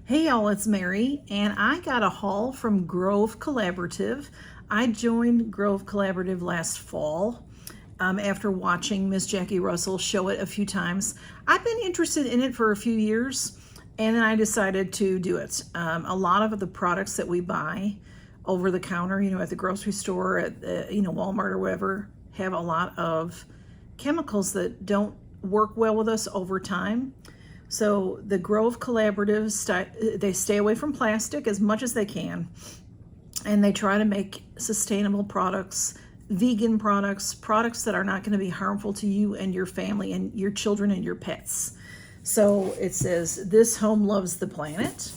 Hey y'all, it's Mary, and I got a haul from Grove Collaborative. I joined Grove Collaborative last fall after watching Miss Jackie Russell show it a few times. I've been interested in it for a few years, and then I decided to do it. A lot of the products that we buy over the counter, at the grocery store, at Walmart or whatever, have a lot of chemicals that don't work well with us over time. So the Grove Collaborative, they stay away from plastic as much as they can, and they try to make sustainable products, vegan products, products that are not going to be harmful to you and your family and your children and your pets. So it says, this home loves the planet,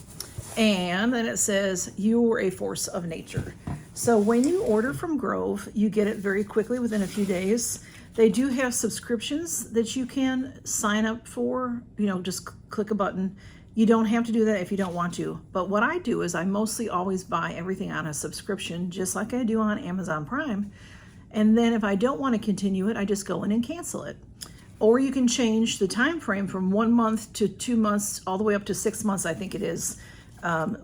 and then it says, you're a force of nature. So when you order from Grove, you get it very quickly within a few days. They do have subscriptions that you can sign up for, just click a button. You don't have to do that if you don't want to. But what I do is I mostly always buy everything on a subscription, just like I do on Amazon Prime. And then if I don't want to continue it, I just go in and cancel it. Or you can change the time frame from 1 month to 2 months, all the way up to 6 months, I think it is,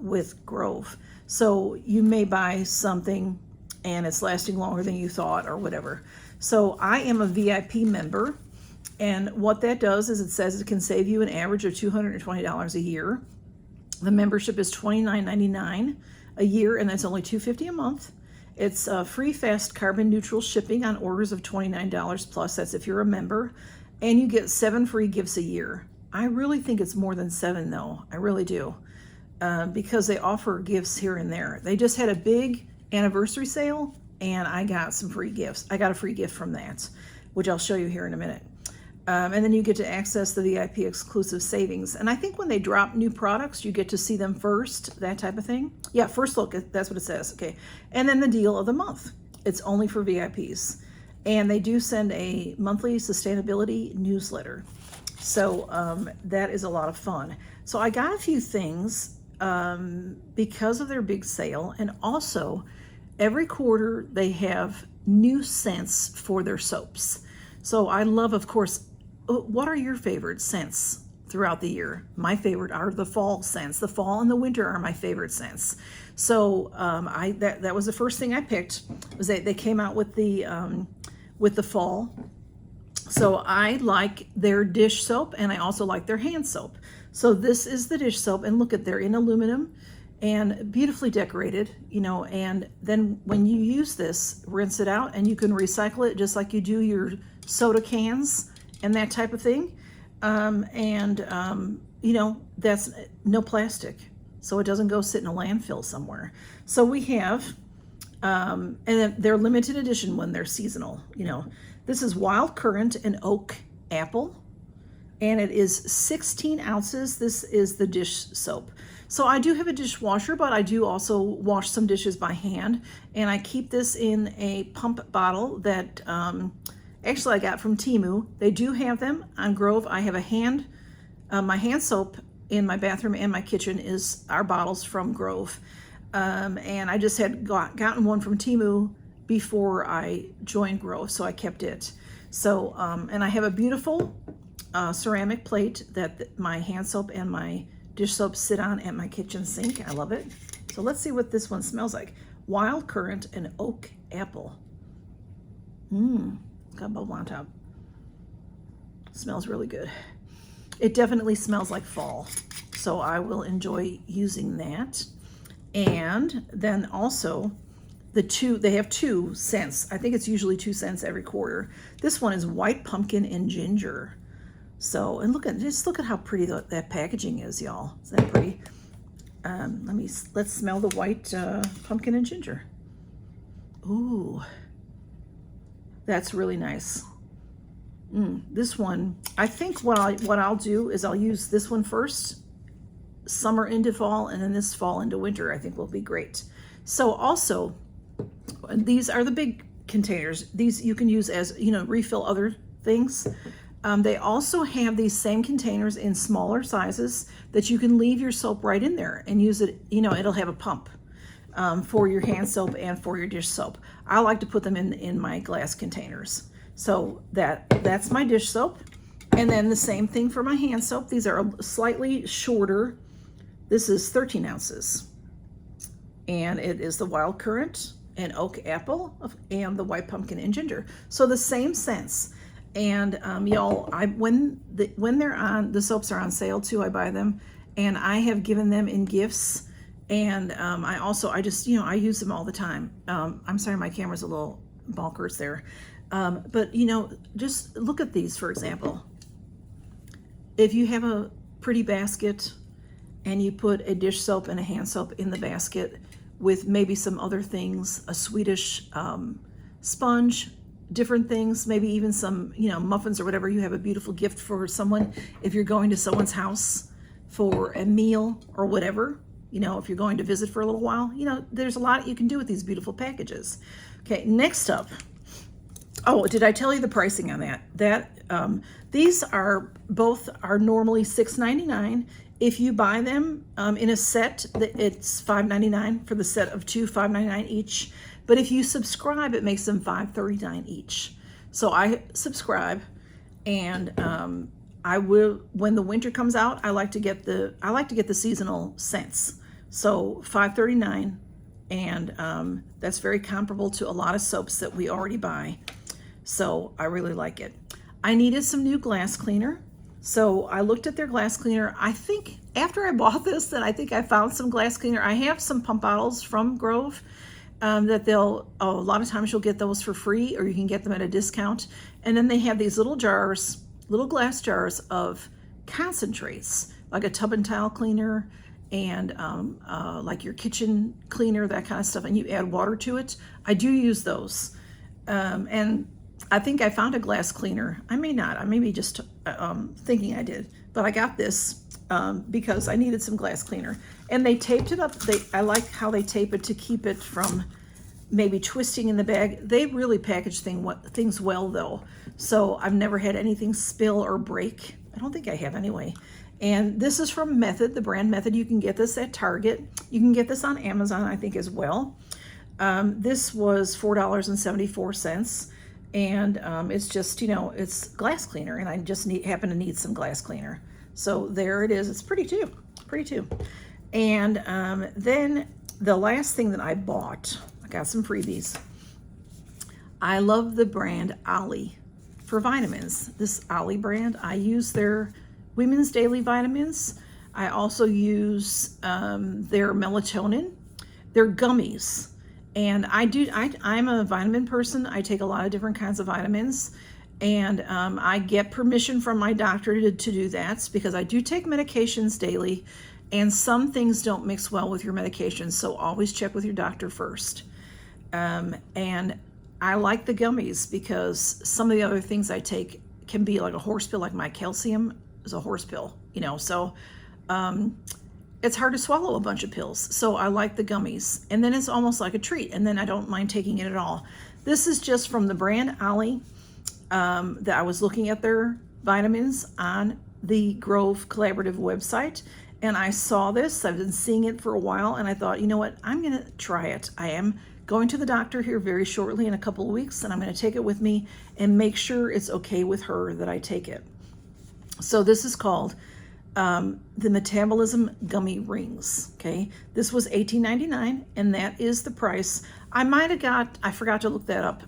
with Grove. So you may buy something and it's lasting longer than you thought or whatever. So I am a VIP member, and what that does is it says it can save you an average of $220 a year. The membership is $29.99 a year, and that's only $250 a month. It's free, fast, carbon neutral shipping on orders of $29 plus. That's if you're a member, and you get 7 free gifts a year. I really think it's more than 7 though. I really do, because they offer gifts here and there. They just had a big anniversary sale, and I got some free gifts. I got a free gift from that, which I'll show you here in a minute. And then you get to access the VIP exclusive savings. And I think when they drop new products, you get to see them first, that type of thing. Yeah, first look, that's what it says. Okay. And then the deal of the month. It's only for VIPs. And they do send a monthly sustainability newsletter. So that is a lot of fun. So I got a few things because of their big sale, and also every quarter they have new scents for their soaps. So I love, of course, what are your favorite scents throughout the year? My favorite are the fall scents. The fall and the winter are my favorite scents. So that was the first thing I picked, was they came out with the fall. So I like their dish soap, and I also like their hand soap. So this is the dish soap, and look at, they're in aluminum and beautifully decorated, and then when you use this, rinse it out, and you can recycle it just like you do your soda cans and that type of thing. That's no plastic, so it doesn't go sit in a landfill somewhere. So we have, and then they're limited edition when they're seasonal. This is wild currant and oak apple, and it is 16 ounces. This is the dish soap. So I do have a dishwasher, but I do also wash some dishes by hand, and I keep this in a pump bottle that actually I got from Temu. They do have them on Grove. I have my hand soap in my bathroom and my kitchen is our bottles from Grove. And I just had gotten one from Temu before I joined Grove, so I kept it. So, and I have a beautiful ceramic plate that my hand soap and my dish soap sit on at my kitchen sink. I love it. So let's see what this one smells like. Wild currant and oak apple. Got bubble on top. Smells really good. It definitely smells like fall, so I will enjoy using that. And then also they have 2 scents. I think it's usually 2 scents every quarter. This one is white pumpkin and ginger. So, and just look at how pretty that packaging is, y'all. Is that pretty? Let's smell the white pumpkin and ginger. Ooh, that's really nice. This one, I think what I'll do is I'll use this one first, summer into fall, and then this fall into winter. I think will be great. So also, these are the big containers. These you can use as, refill other things. They also have these same containers in smaller sizes that you can leave your soap right in there and use it. It'll have a pump for your hand soap and for your dish soap. I like to put them in my glass containers. So that's my dish soap. And then the same thing for my hand soap. These are slightly shorter This is 13 ounces. And it is the wild currant and oak apple and the white pumpkin and ginger. So the same scents. And y'all, when the soaps are on sale too, I buy them, and I have given them in gifts. And I just, I use them all the time. I'm sorry, my camera's a little bonkers there. But just look at these, for example. If you have a pretty basket and you put a dish soap and a hand soap in the basket with maybe some other things, a Swedish sponge, different things, maybe even some, muffins or whatever, you have a beautiful gift for someone. If you're going to someone's house for a meal or whatever, if you're going to visit for a little while, there's a lot you can do with these beautiful packages. Okay, next up. Oh, did I tell you the pricing on that? These are normally $6.99. If you buy them in a set, it's $5.99 for the set of two, $5.99 each. But if you subscribe, it makes them $5.39 each. So I subscribe, and I will, when the winter comes out, I like to get the seasonal scents. So $5.39, and that's very comparable to a lot of soaps that we already buy. So I really like it. I needed some new glass cleaner. So I looked at their glass cleaner. I think after I bought this, that I think I found some glass cleaner. I have some pump bottles from Grove that a lot of times you'll get those for free, or you can get them at a discount. And then they have these little jars, little glass jars of concentrates, like a tub and tile cleaner and like your kitchen cleaner, that kind of stuff. And you add water to it. I do use those. And I think I found a glass cleaner. I may not. I may be just thinking I did. But I got this because I needed some glass cleaner. And they taped it up. I like how they tape it to keep it from maybe twisting in the bag. They really package things well, though. So I've never had anything spill or break. I don't think I have anyway. And this is from Method, the brand Method. You can get this at Target. You can get this on Amazon, I think, as well. This was $4.74. And it's just, it's glass cleaner, and I just happen to need some glass cleaner. So there it is. It's pretty too. And then the last thing that I bought, I got some freebies. I love the brand Ollie for vitamins. This Ollie brand, I use their Women's Daily Vitamins. I also use their melatonin, their gummies. And I'm a vitamin person. I take a lot of different kinds of vitamins, and I get permission from my doctor to do that, because I do take medications daily, and some things don't mix well with your medications. So always check with your doctor first. And I like the gummies because some of the other things I take can be like a horse pill, like my calcium is a horse pill, so it's hard to swallow a bunch of pills. So I like the gummies, and then it's almost like a treat, and then I don't mind taking it at all. This is just from the brand Ollie, that I was looking at their vitamins on the Grove Collaborative website, and I saw this. I've been seeing it for a while, and I thought, you know what, I'm gonna try it. I am going to the doctor here very shortly in a couple of weeks, and I'm gonna take it with me and make sure it's okay with her that I take it. So this is called the Metabolism Gummy Rings. Okay, this was $18.99, and that is the price. I forgot to look that up.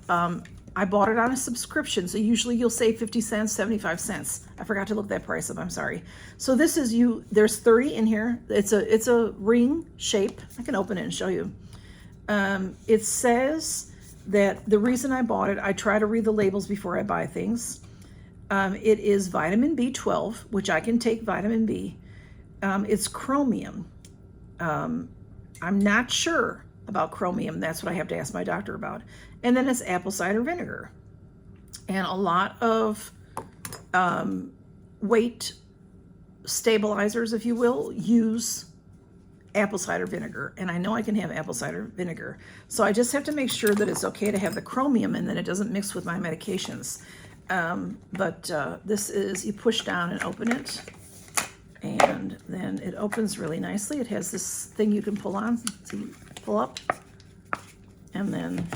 I bought it on a subscription, so usually you'll save 50 cents, 75 cents. I forgot to look that price up, I'm sorry. So this is there's 30 in here. It's a ring shape. I can open it and show you. It says that the reason I bought it, I try to read the labels before I buy things. It is vitamin B12, which I can take vitamin B. It's chromium. I'm not sure about chromium. That's what I have to ask my doctor about. And then it's apple cider vinegar. And a lot of weight stabilizers, if you will, use apple cider vinegar. And I know I can have apple cider vinegar. So I just have to make sure that it's okay to have the chromium and that it doesn't mix with my medications. But this is, you push down and open it, and then it opens really nicely. It has this thing you can pull on, so you pull up, and then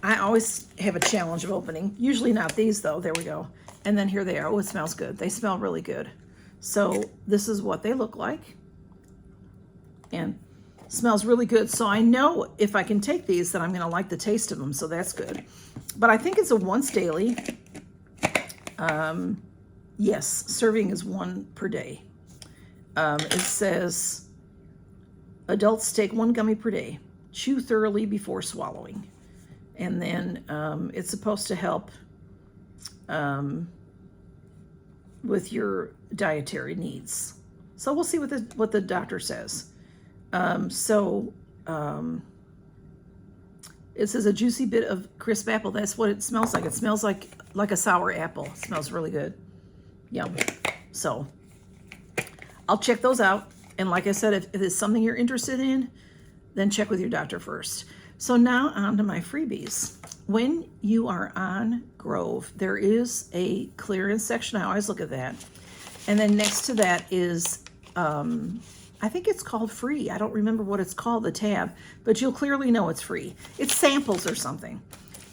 I always have a challenge of opening. Usually not these though. There we go. And then here they are. Oh, it smells good. They smell really good. So this is what they look like. And smells really good. So I know if I can take these, that I'm going to like the taste of them. So that's good. But I think it's a once daily. Yes, serving is 1 per day. It says adults take 1 gummy per day. Chew thoroughly before swallowing. And then it's supposed to help with your dietary needs. So we'll see what the doctor says. It says a juicy bit of crisp apple. That's what it smells like. It smells like a sour apple. It smells really good. Yum. So I'll check those out. And like I said, if it's something you're interested in, then check with your doctor first. So now on to my freebies. When you are on Grove, there is a clearance section. I always look at that. And then next to that is, I think it's called free. I don't remember what it's called, the tab, but you'll clearly know it's free. It's samples or something.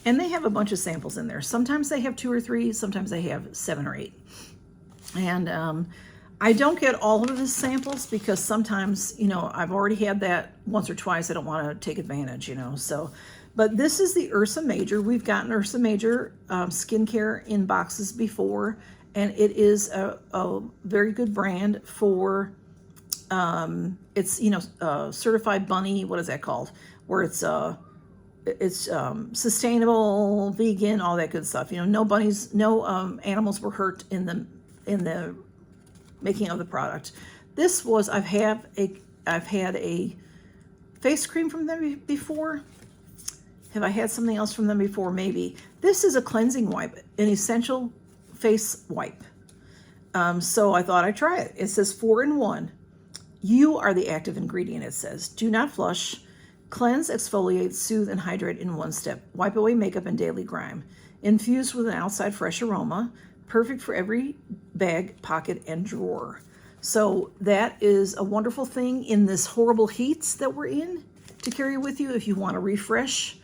And they have a bunch of samples in there. Sometimes they have 2 or 3, sometimes they have 7 or 8. And I don't get all of the samples because sometimes, you know, I've already had that once or twice. I don't want to take advantage, you know. So, but this is the Ursa Major. We've gotten Ursa Major skincare in boxes before, and it is a very good brand for, it's, you know, certified bunny, what is that called? Where it's sustainable, vegan, all that good stuff. You know, no bunnies, no animals were hurt in the making of the product. This was, I've had a face cream from them before. Have I had something else from them before? Maybe. This is a cleansing wipe, an essential face wipe. So I thought I'd try it. It says 4-in-1. You are the active ingredient, it says. Do not flush. Cleanse, exfoliate, soothe, and hydrate in 1 step. Wipe away makeup and daily grime. Infused with an outside fresh aroma. Perfect for every bag, pocket, and drawer. So that is a wonderful thing in this horrible heat that we're in to carry with you if you want to refresh.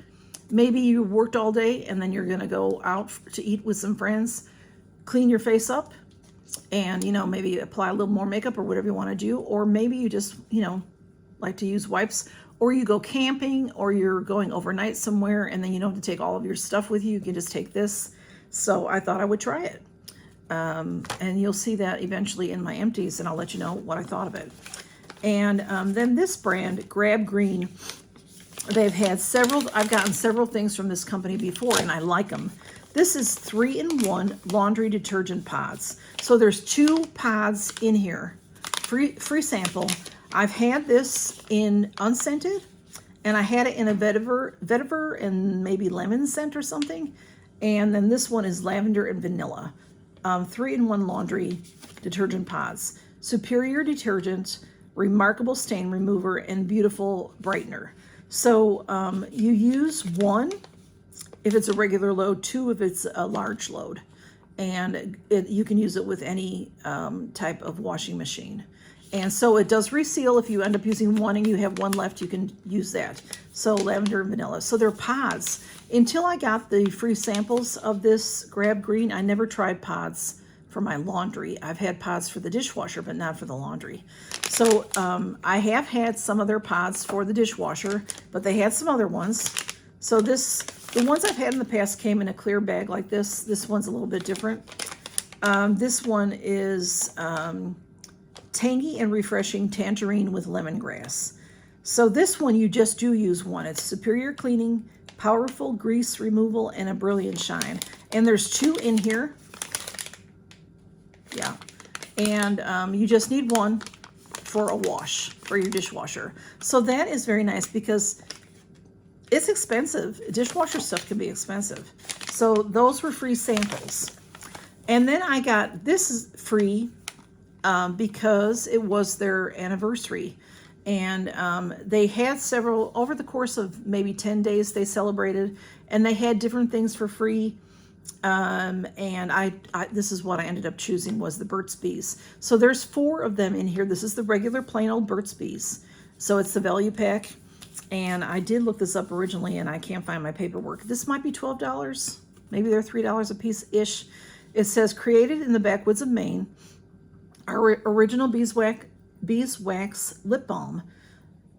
Maybe you worked all day and then you're going to go out to eat with some friends. Clean your face up and, you know, maybe apply a little more makeup or whatever you want to do. Or maybe you just, you know, like to use wipes. Or you go camping or you're going overnight somewhere and then you don't have to take all of your stuff with you. You can just take this. So I thought I would try it. And you'll see that eventually in my empties, and I'll let you know what I thought of it. And then this brand, Grab Green, they've had I've gotten several things from this company before, and I like them. This is 3-in-1 laundry detergent pods. So there's 2 pods in here, free sample. I've had this in unscented, and I had it in a vetiver and maybe lemon scent or something. And then this one is lavender and vanilla. 3-in-1 laundry detergent pods. Superior detergent, remarkable stain remover, and beautiful brightener. So you use 1 if it's a regular load, 2 if it's a large load. And you can use it with any type of washing machine. And so it does reseal. If you end up using 1 and you have 1 left, you can use that. So lavender and vanilla. So they're pods. Until I got the free samples of this Grab Green, I never tried pods for my laundry. I've had pods for the dishwasher, but not for the laundry. So I have had some of their pods for the dishwasher, but they had some other ones. So the ones I've had in the past came in a clear bag like this. This one's a little bit different. This one is tangy and refreshing tangerine with lemongrass. So this one you just do use 1. It's superior cleaning, powerful grease removal, and a brilliant shine. And there's 2 in here. Yeah. And you just need 1 for a wash for your dishwasher. So that is very nice because it's expensive. Dishwasher stuff can be expensive. So those were free samples. And then I got, this is free because it was their anniversary. And they had several, over the course of maybe 10 days they celebrated, and they had different things for free. And this is what I ended up choosing, was the Burt's Bees. So there's 4 of them in here. This is the regular plain old Burt's Bees. So it's the value pack. And I did look this up originally and I can't find my paperwork. This might be $12. Maybe they're $3 a piece-ish. It says, created in the backwoods of Maine, our original beeswax lip balm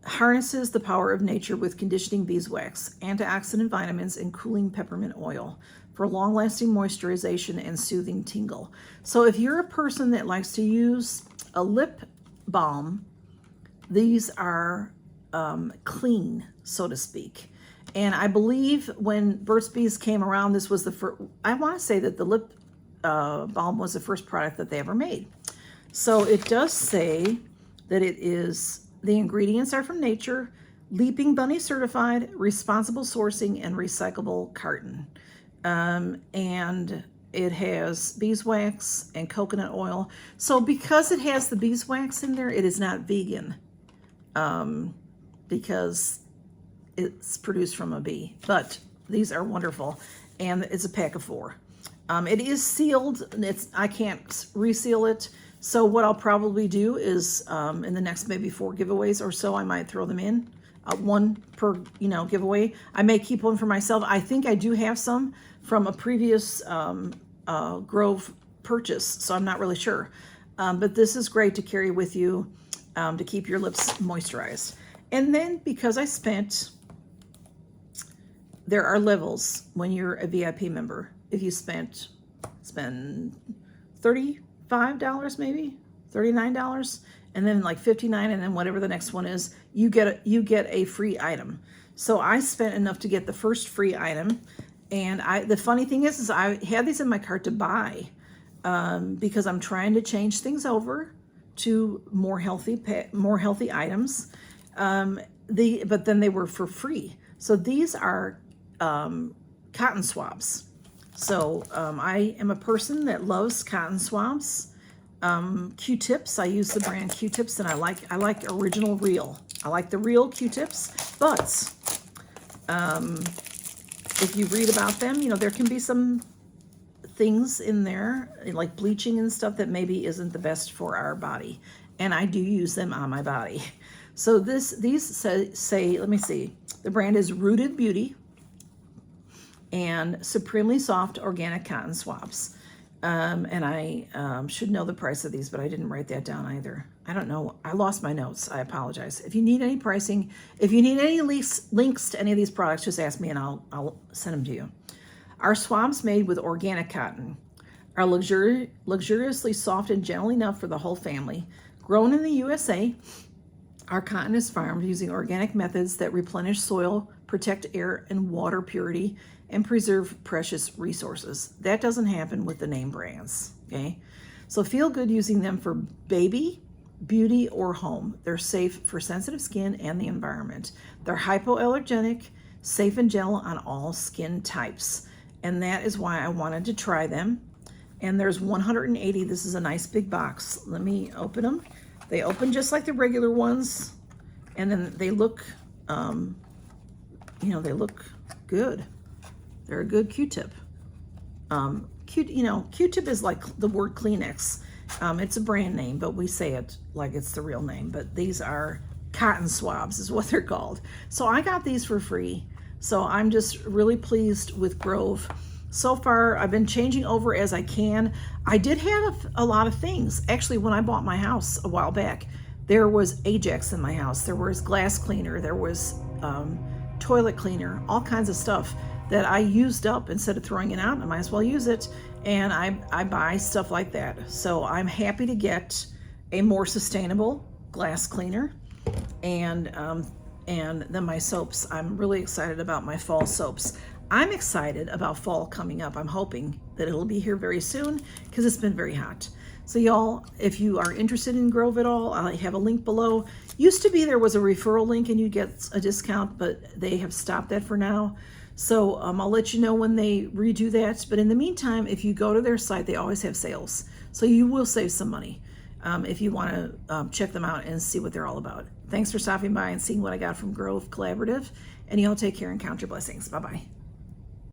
harnesses the power of nature with conditioning beeswax, antioxidant vitamins, and cooling peppermint oil for long-lasting moisturization and soothing tingle. So if you're a person that likes to use a lip balm, these are clean, so to speak. And I believe when Burt's Bees came around, this was the first, I want to say that the lip balm was the first product that they ever made. So it does say that it is, the ingredients are from nature, Leaping Bunny certified, responsible sourcing, and recyclable carton. And it has beeswax and coconut oil. So because it has the beeswax in there, it is not vegan, because it's produced from a bee. But these are wonderful, and it's a pack of 4. It is sealed. I can't reseal it. So what I'll probably do is in the next maybe 4 giveaways or so, I might throw them in, 1 per giveaway. I may keep one for myself. I think I do have some from a previous Grove purchase, so I'm not really sure. But this is great to carry with you to keep your lips moisturized. And then because I spent, there are levels when you're a VIP member. If you spend $35 maybe, $39, and then like $59, and then whatever the next one is, you get a free item. So I spent enough to get the first free item, and the funny thing is I had these in my cart to buy because I'm trying to change things over to more healthy items. But then they were for free. So these are cotton swabs. So I am a person that loves cotton swabs. Q-tips, I use the brand Q-tips, and I like original real. I like the real Q-tips, but if you read about them, there can be some things in there like bleaching and stuff that maybe isn't the best for our body, and I do use them on my body. So these say, let me see, the brand is Rooted Beauty and Supremely Soft Organic Cotton Swabs. And I should know the price of these, but I didn't write that down either. I don't know. I lost my notes. I apologize. If you need any pricing, if you need any links to any of these products, just ask me and I'll send them to you. Our swabs made with organic cotton are luxuriously soft and gentle enough for the whole family. Grown in the USA, our cotton is farmed using organic methods that replenish soil, protect air and water purity, and preserve precious resources. That doesn't happen with the name brands, okay? So feel good using them for baby, beauty, or home. They're safe for sensitive skin and the environment. They're hypoallergenic, safe and gentle on all skin types. And that is why I wanted to try them. And there's 180. This is a nice big box. Let me open them. They open just like the regular ones. And then they look, they look good. They're a good Q-tip. Q-tip is like the word Kleenex. It's a brand name, but we say it like it's the real name. But these are cotton swabs is what they're called. So I got these for free. So I'm just really pleased with Grove. So far, I've been changing over as I can. I did have a lot of things. Actually, when I bought my house a while back, there was Ajax in my house. There was glass cleaner. There was toilet cleaner, all kinds of stuff that I used up. Instead of throwing it out, I might as well use it. And I buy stuff like that. So I'm happy to get a more sustainable glass cleaner. And then my soaps. I'm really excited about my fall soaps. I'm excited about fall coming up. I'm hoping that it'll be here very soon because it's been very hot. So y'all, if you are interested in Grove at all, I have a link below. Used to be there was a referral link and you get a discount, but they have stopped that for now. So I'll let you know when they redo that. But in the meantime, if you go to their site, they always have sales. So you will save some money if you want to check them out and see what they're all about. Thanks for stopping by and seeing what I got from Grove Collaborative. And y'all take care and count your blessings. Bye-bye.